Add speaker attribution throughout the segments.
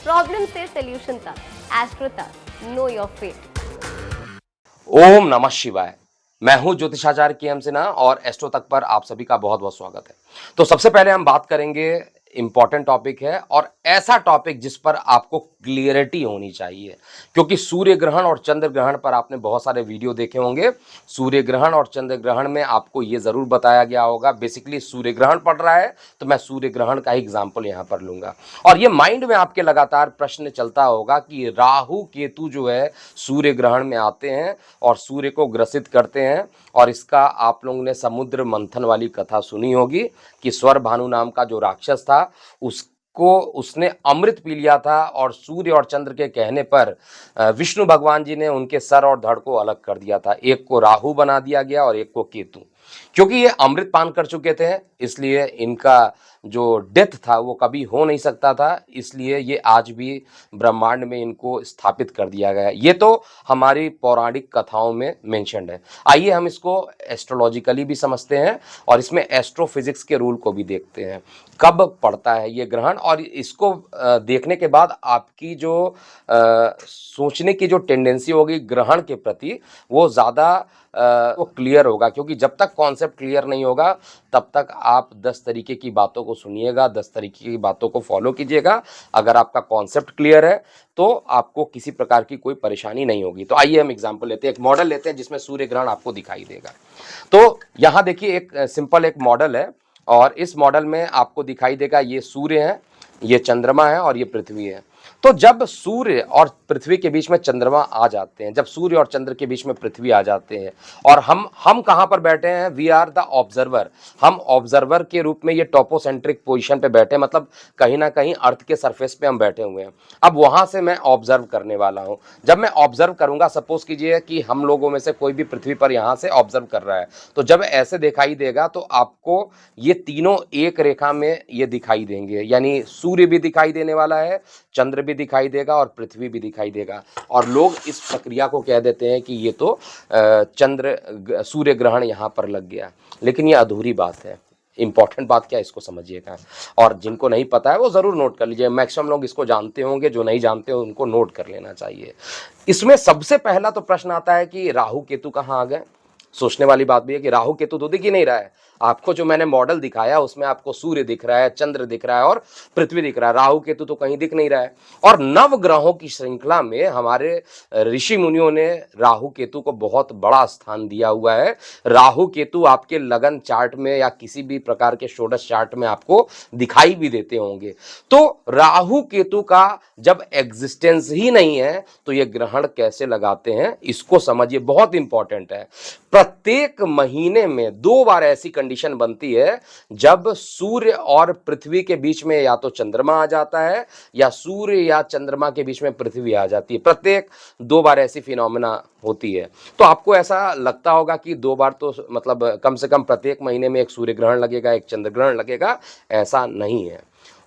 Speaker 1: Problem से solution तक, astro तक, नो योर फेट।
Speaker 2: ओम नमः शिवाय। मैं हूं ज्योतिषाचार्य के एम सिन्हा और एस्ट्रो तक पर आप सभी का बहुत बहुत स्वागत है। तो सबसे पहले हम बात करेंगे, इंपॉर्टेंट टॉपिक है और ऐसा टॉपिक जिस पर आपको क्लियरिटी होनी चाहिए, क्योंकि सूर्य ग्रहण और चंद्र ग्रहण पर आपने बहुत सारे वीडियो देखे होंगे। सूर्य ग्रहण और चंद्र ग्रहण में आपको यह जरूर बताया गया होगा, बेसिकली सूर्य ग्रहण पड़ रहा है तो मैं सूर्य ग्रहण का एग्जाम्पल यहां पर लूंगा। और ये माइंड में आपके लगातार प्रश्न चलता होगा कि राहु केतु जो है सूर्य ग्रहण में आते हैं और सूर्य को ग्रसित करते हैं। और इसका आप लोगों ने समुद्र मंथन वाली कथा सुनी होगी कि स्वर भानु नाम का जो राक्षस था उसने अमृत पी लिया था और सूर्य और चंद्र के कहने पर विष्णु भगवान जी ने उनके सर और धड़ को अलग कर दिया था। एक को राहु बना दिया गया और एक को केतु। क्योंकि ये अमृत पान कर चुके थे इसलिए इनका जो डेथ था वो कभी हो नहीं सकता था, इसलिए ये आज भी ब्रह्मांड में इनको स्थापित कर दिया गया। ये तो हमारी पौराणिक कथाओं में मेंशन्ड है। आइए हम इसको एस्ट्रोलॉजिकली भी समझते हैं और इसमें एस्ट्रोफिजिक्स के रूल को भी देखते हैं। कब पड़ता है ये ग्रहण, और इसको देखने के बाद आपकी जो सोचने की जो टेंडेंसी होगी ग्रहण के प्रति वो ज़्यादा वो क्लियर होगा। क्योंकि जब तक कॉन्सेप्ट क्लियर नहीं होगा तब तक आप 10 तरीके की बातों को सुनिएगा, 10 तरीके की बातों को फॉलो कीजिएगा। अगर आपका कॉन्सेप्ट क्लियर है तो आपको किसी प्रकार की कोई परेशानी नहीं होगी। तो आइए हम एग्जांपल लेते हैं, एक मॉडल लेते हैं जिसमें सूर्य ग्रहण आपको दिखाई देगा। तो यहाँ देखिए एक सिंपल एक मॉडल है और इस मॉडल में आपको दिखाई देगा ये सूर्य है, ये चंद्रमा है और ये पृथ्वी है। तो जब सूर्य और पृथ्वी के बीच में चंद्रमा आ जाते हैं, जब सूर्य और चंद्र के बीच में पृथ्वी आ जाते हैं और हम कहां पर बैठे हैं, वी आर द ऑब्जर्वर। हम ऑब्जर्वर के रूप में ये टॉपोसेंट्रिक पोजीशन पे बैठे हैं, मतलब कहीं ना कहीं अर्थ के सरफेस पे हम बैठे हुए हैं। अब वहां से मैं ऑब्जर्व करने वाला हूं। जब मैं ऑब्जर्व करूंगा, सपोज कीजिए कि हम लोगों में से कोई भी पृथ्वी पर यहां से ऑब्जर्व कर रहा है, तो जब ऐसे दिखाई देगा तो आपको ये तीनों एक रेखा में ये दिखाई देंगे। यानी सूर्य भी दिखाई देने वाला है, चंद्र भी दिखाई देगा और पृथ्वी भी दिखाई देगा। और लोग इस प्रक्रिया को कह देते हैं कि ये तो सूर्य ग्रहण यहाँ पर लग गया। लेकिन ये अधूरी बात है। इंपॉर्टेंट बात क्या है इसको समझिएगा, और जिनको नहीं पता है वो ज़रूर नोट कर लीजिए। मैक्सिमम लोग इसको जानते होंगे, जो नहीं जानते हो उनको नोट कर लेना चाहिए। इसमें सबसे पहला तो प्रश्न आता है कि राहु केतु कहाँ आ गए। सोचने वाली बात भी है कि राहु केतु तो दिख ही नहीं रहा है। आपको जो मैंने मॉडल दिखाया उसमें आपको सूर्य दिख रहा है, चंद्र दिख रहा है और पृथ्वी दिख रहा है, राहु केतु तो कहीं दिख नहीं रहा है। और नव ग्रहों की श्रृंखला में हमारे ऋषि मुनियों ने राहु केतु को बहुत बड़ा स्थान दिया हुआ है। राहु केतु आपके लगन चार्ट में या किसी भी प्रकार के षोडश चार्ट में आपको दिखाई भी देते होंगे। तो राहु केतु का जब एग्जिस्टेंस ही नहीं है तो ये ग्रहण कैसे लगाते हैं इसको समझिए, बहुत इंपॉर्टेंट है। प्रत्येक महीने में 2 बार ऐसी कंडीशन बनती है जब सूर्य और पृथ्वी के बीच में या तो चंद्रमा आ जाता है या सूर्य या चंद्रमा के बीच में पृथ्वी आ जाती है। प्रत्येक 2 बार ऐसी फिनोमेना होती है। तो आपको ऐसा लगता होगा कि 2 बार तो मतलब कम से कम प्रत्येक महीने में एक सूर्य ग्रहण लगेगा, एक चंद्र ग्रहण लगेगा। ऐसा नहीं है।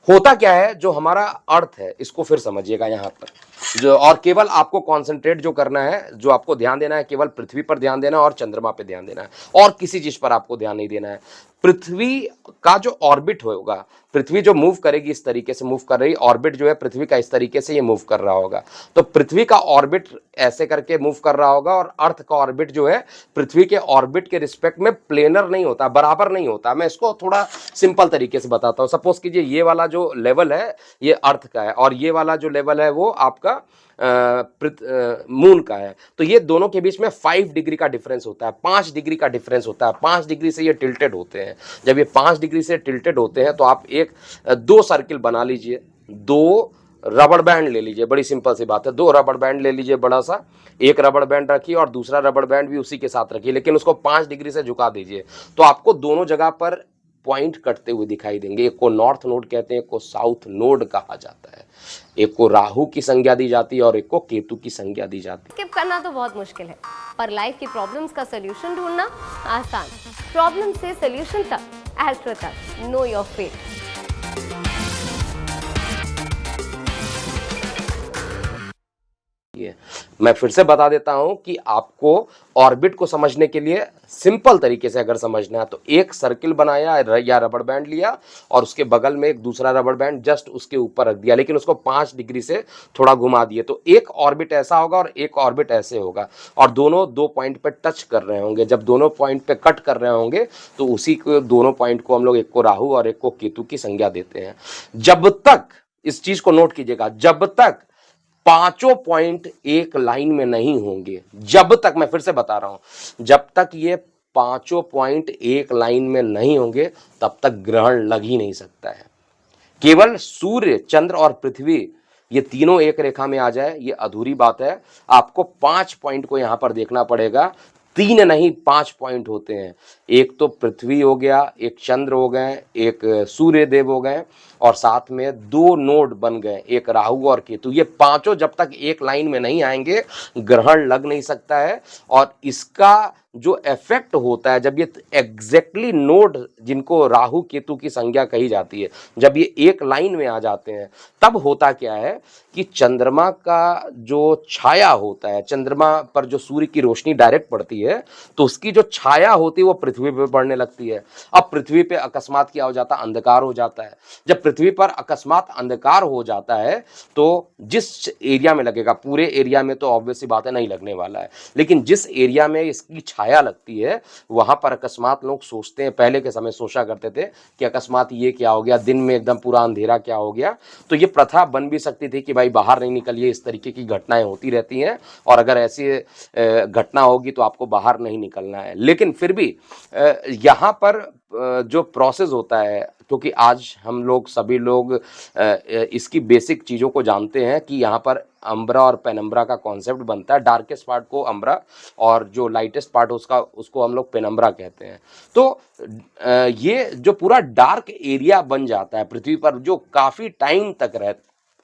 Speaker 2: होता क्या है, जो हमारा अर्थ है इसको फिर समझिएगा यहाँ पर जो, और केवल आपको कंसंट्रेट जो करना है, जो आपको ध्यान देना है, केवल पृथ्वी पर ध्यान देना है और चंद्रमा पे ध्यान देना है और किसी चीज पर आपको ध्यान नहीं देना है। पृथ्वी का जो ऑर्बिट होगा, पृथ्वी जो मूव करेगी इस तरीके से मूव कर रही, ऑर्बिट जो है पृथ्वी का इस तरीके से ये मूव कर रहा होगा। तो पृथ्वी का ऑर्बिट ऐसे करके मूव कर रहा होगा और अर्थ का ऑर्बिट जो है पृथ्वी के ऑर्बिट के रिस्पेक्ट में प्लेनर नहीं होता, बराबर नहीं होता। मैं इसको थोड़ा सिंपल तरीके से बताता हूं। सपोज कीजिए ये वाला जो लेवल है ये अर्थ का है और ये वाला जो लेवल है वो आपका मून का है। तो ये दोनों के बीच में 5 डिग्री का डिफरेंस होता है, 5 डिग्री का डिफरेंस होता है। 5 डिग्री से ये टिल्टेड होते हैं। जब ये 5 डिग्री से टिल्टेड होते हैं तो आप 2 सर्किल बना लीजिए, 2 रबड़ बैंड ले लीजिए। बड़ी सिंपल सी बात है, 2 रबड़ बैंड ले लीजिए बड़ा सा, एक रबड़ बैंड रखिए और दूसरा रबड़ बैंड भी उसी के साथ रखिए, लेकिन उसको 5 डिग्री से झुका दीजिए। तो आपको दोनों जगह पर पॉइंट कटते हुए दिखाई देंगे। एक को नॉर्थ नोड कहते हैं, एक को साउथ नोड कहा जाता है। एक को राहु की संज्ञा दी जाती है और एक को केतु की संज्ञा दी जाती है।
Speaker 1: स्किप करना तो बहुत मुश्किल है, पर लाइफ की प्रॉब्लम्स का सलूशन ढूंढना आसान। प्रॉब्लम से सलूशन तक, एस्ट्रो तक, नो योर फेट।
Speaker 2: मैं फिर से बता देता हूं कि आपको ऑर्बिट को समझने के लिए सिंपल तरीके से अगर समझना है तो एक सर्किल बनाया या रबड़ बैंड लिया और उसके बगल में एक दूसरा रबड़ बैंड जस्ट उसके ऊपर रख दिया, लेकिन उसको 5 डिग्री से थोड़ा घुमा दिए, तो एक ऑर्बिट ऐसा होगा और एक ऑर्बिट ऐसे होगा और दोनों 2 पॉइंट पे टच कर रहे होंगे। जब दोनों पॉइंट पे कट कर रहे होंगे तो उसी को दोनों पॉइंट को हम लोग एक को राहु और एक को केतु की संज्ञा देते हैं। जब तक, इस चीज को नोट कीजिएगा, जब तक पांचों पॉइंट एक लाइन में नहीं होंगे, जब तक, मैं फिर से बता रहा हूं, जब तक ये पांचों पॉइंट एक लाइन में नहीं होंगे तब तक ग्रहण लग ही नहीं सकता है। केवल सूर्य, चंद्र और पृथ्वी ये तीनों एक रेखा में आ जाए ये अधूरी बात है। आपको 5 पॉइंट को यहां पर देखना पड़ेगा, 3 नहीं 5 पॉइंट होते हैं। एक तो पृथ्वी हो गया, एक चंद्र हो गए, एक सूर्य देव हो गए और साथ में 2 नोड बन गए, एक राहु और केतु। ये पांचों जब तक एक लाइन में नहीं आएंगे ग्रहण लग नहीं सकता है। और इसका जो इफेक्ट होता है जब ये एग्जैक्टली नोड, जिनको राहु केतु की संज्ञा कही जाती है, जब ये एक लाइन में आ जाते हैं तब होता क्या है कि चंद्रमा का जो छाया होता है, चंद्रमा पर जो सूर्य की रोशनी डायरेक्ट पड़ती है तो उसकी जो छाया होती है वो पृथ्वी पे पड़ने लगती है। अब पृथ्वी पे अकस्मात क्या हो जाता है, अंधकार हो जाता है। जब पृथ्वी पर अकस्मात अंधकार हो जाता है तो जिस एरिया में लगेगा, पूरे एरिया में तो ऑब्वियस सी बात है नहीं लगने वाला है, लेकिन जिस एरिया में इसकी छाया लगती है वहां पर अकस्मात लोग सोचते हैं, पहले के समय सोचा करते थे कि अकस्मात ये क्या हो गया, दिन में एकदम पूरा अंधेरा क्या हो गया। तो ये प्रथा बन भी सकती थी कि भाई बाहर नहीं निकलिए, इस तरीके की घटनाएं होती रहती हैं और अगर ऐसी घटना होगी तो आपको बाहर नहीं निकलना है। लेकिन फिर भी यहाँ पर जो प्रोसेस होता है, क्योंकि आज हम लोग सभी लोग इसकी बेसिक चीज़ों को जानते हैं कि यहाँ पर अम्ब्रा और पेनम्ब्रा का कॉन्सेप्ट बनता है। डार्केस्ट पार्ट को अम्ब्रा और जो लाइटेस्ट पार्ट उसको हम लोग पेनम्ब्रा कहते हैं। तो ये जो पूरा डार्क एरिया बन जाता है पृथ्वी पर, जो काफ़ी टाइम तक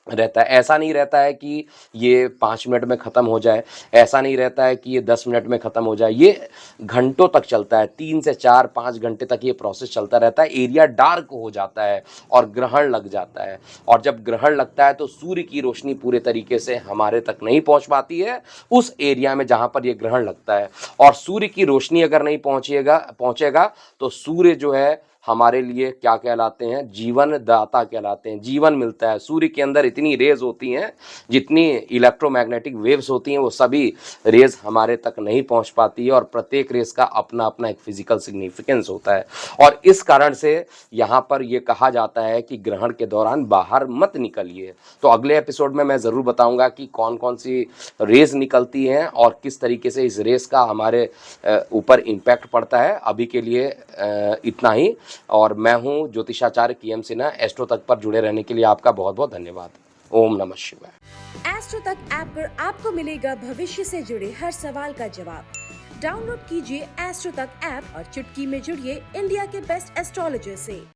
Speaker 2: रहता है, ऐसा नहीं रहता है कि ये 5 मिनट में ख़त्म हो जाए, ऐसा नहीं रहता है कि ये 10 मिनट में ख़त्म हो जाए, ये घंटों तक चलता है, 3 से 4-5 घंटे तक ये प्रोसेस चलता रहता है। एरिया डार्क हो जाता है और ग्रहण लग जाता है और जब ग्रहण लगता है तो सूर्य की रोशनी पूरे तरीके से हमारे तक नहीं पहुंच पाती है उस एरिया में जहां पर ये ग्रहण लगता है। और सूर्य की रोशनी अगर नहीं पहुंचेगा तो सूर्य जो है हमारे लिए क्या कहलाते हैं, जीवन दाता कहलाते हैं। जीवन मिलता है, सूर्य के अंदर इतनी रेज होती हैं, जितनी इलेक्ट्रोमैग्नेटिक वेव्स होती हैं वो सभी रेज हमारे तक नहीं पहुंच पाती है और प्रत्येक रेज का अपना अपना एक फिजिकल सिग्निफिकेंस होता है। और इस कारण से यहाँ पर ये कहा जाता है कि ग्रहण के दौरान बाहर मत निकलिए। तो अगले एपिसोड में मैं ज़रूर बताऊंगा कि कौन कौन सी रेज निकलती हैं और किस तरीके से इस रेस का हमारे ऊपर इम्पैक्ट पड़ता है। अभी के लिए इतना ही, और मैं हूं ज्योतिषाचार्य KM सिन्हा। एस्ट्रो तक पर जुड़े रहने के लिए आपका बहुत बहुत धन्यवाद। ओम नमः शिवाय।
Speaker 3: एस्ट्रो तक ऐप पर आपको मिलेगा भविष्य से जुड़े हर सवाल का जवाब। डाउनलोड कीजिए एस्ट्रो तक ऐप और चुटकी में जुड़िए इंडिया के बेस्ट एस्ट्रोलॉजर से।